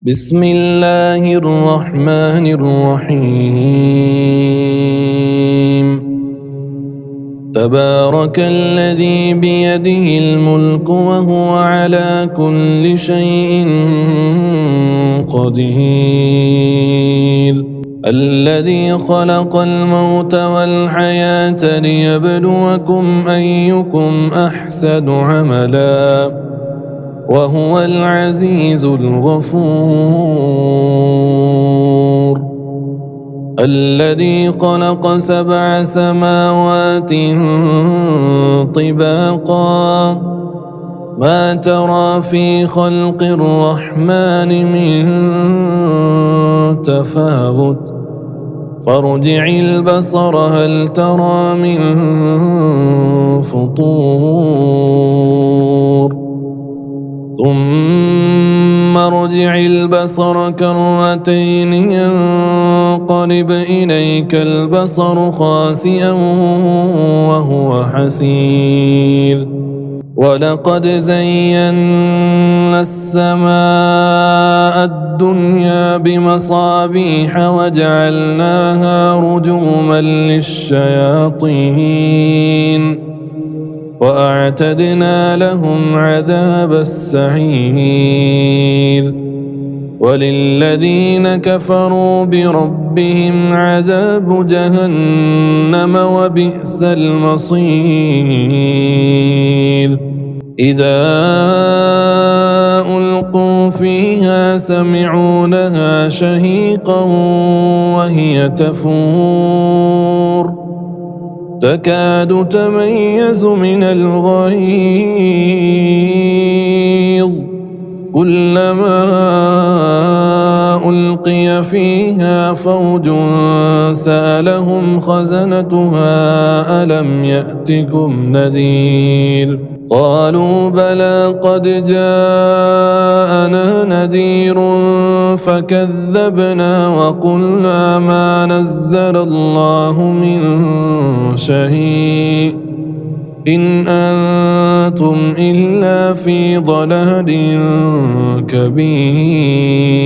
بسم الله الرحمن الرحيم تبارك الذي بيده الملك وهو على كل شيء قدير الذي خلق الموت والحياة ليبلوكم أيكم أحسن عملاً وهو العزيز الغفور الذي خلق 7 سماوات طباقا ما ترى في خلق الرحمن من تفاوت فارجع البصر هل ترى من فطور ثم ارجع البصر كرتين ينقلب إليك البصر خاسئا وهو حسير ولقد زينا السماء الدنيا بمصابيح وجعلناها رجوما للشياطين وأعتدنا لهم عذاب السعير وللذين كفروا بربهم عذاب جهنم وبئس المصير إذا ألقوا فيها سمعوا لها شهيقا وهي تفور تكاد تميز من الغيظ كلما ألقي فيها فوج سألهم خزنتها ألم يأتكم نذير قالوا بلى قد جاءنا نذير فكذبنا وقلنا ما نزل الله من شيء إن أنتم إلا في ضلال كبير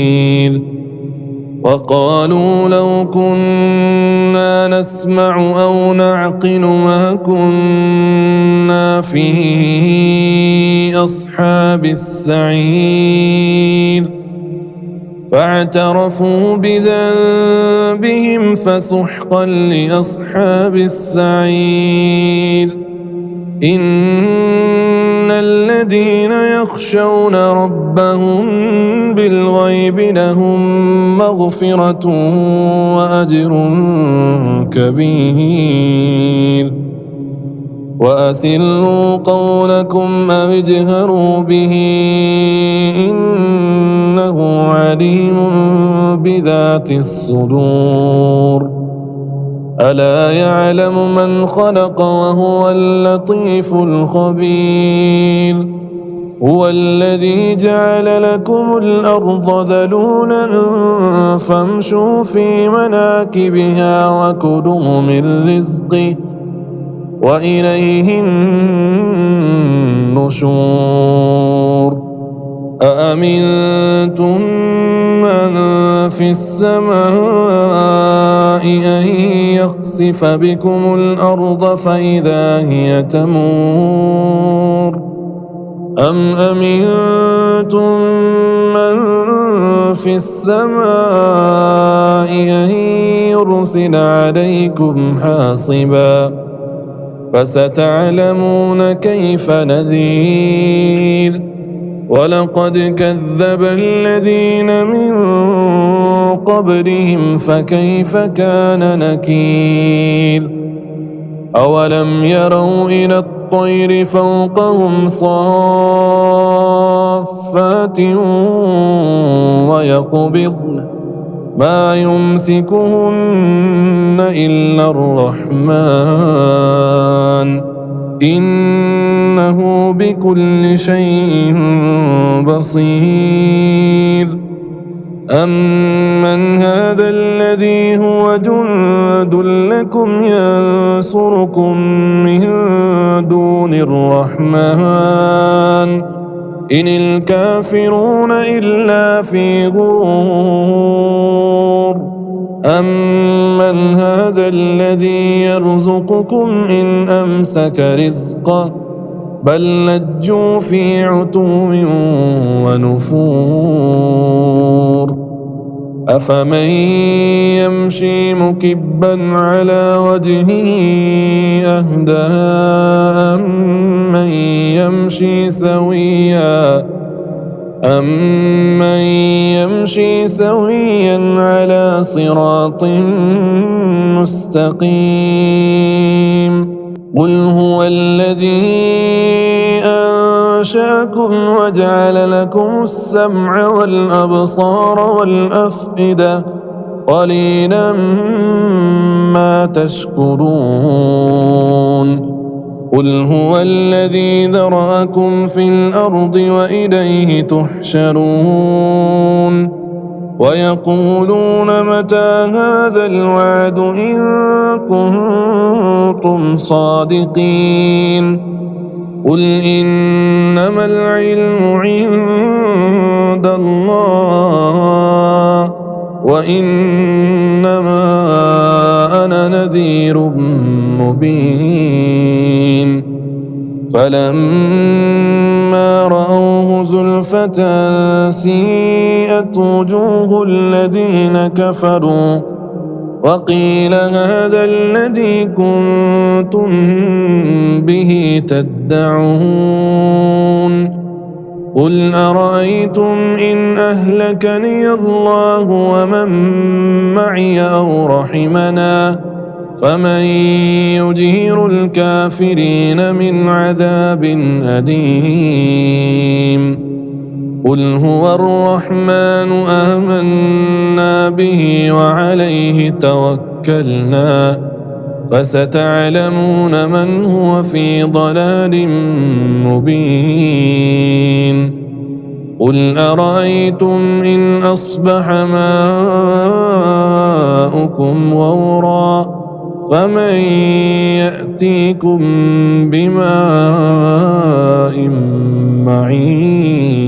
وقالوا لو كنا نسمع أو نعقل ما كنا في أصحاب السعير فاعترفوا بذنبهم فسحقا لأصحاب السعير إن الذين يخشون ربهم بالغيب لهم مغفرة وأجر كبير وأسروا قولكم أو اجهروا به إنه عليم بذات الصدور ألا يعلم من خلق وهو اللطيف الخبير هو الذي جعل لكم الأرض ذلولا فامشوا في مناكبها وكلوا من رزقه وإليه النشور أأمنتم من في السماء أن يخسف بكم الأرض فإذا هي تمور أم أمنتم من في السماء أن يرسل عليكم حاصبا فستعلمون كيف نذير ولقد كذب الذين من قبلهم فكيف كان نكير أولم يروا إلى الطير فوقهم صافات ويقبضن ما يمسكهن إلا الرحمن إنه بكل شيء بصير أمن هذا الذي هو جند لكم ينصركم من دون الرحمن إن الكافرون إلا في غرور أمن هذا الذي يرزقكم إن أمسك رزقه بل لجوا في عتو ونفور أفمن يمشي مكبا على وجهه أهدى أمن يمشي سويا على صراط مستقيم قل هو الذي أنشأكم وجعل لكم السمع والأبصار والأفئدة قليلا ما تشكرون قل هو الذي ذرأكم في الأرض وإليه تحشرون ويقولون متى هذا الوعد إن كنتم صادقين قل إنما العلم عند الله وإنما أنا نذير مبين فلما رأوه زلفة سيئت وجوه الذين كفروا وقيل هذا الذي كنتم به تدعون قل أرأيتم إن أهلكني الله ومن معي أو رحمنا فمن يجير الكافرين من عذاب أليم قل هو الرحمن آمنا به وعليه توكلنا فستعلمون من هو في ضلال مبين قل أرأيتم إن أصبح ماؤكم غورا فمن يأتيكم بماء معين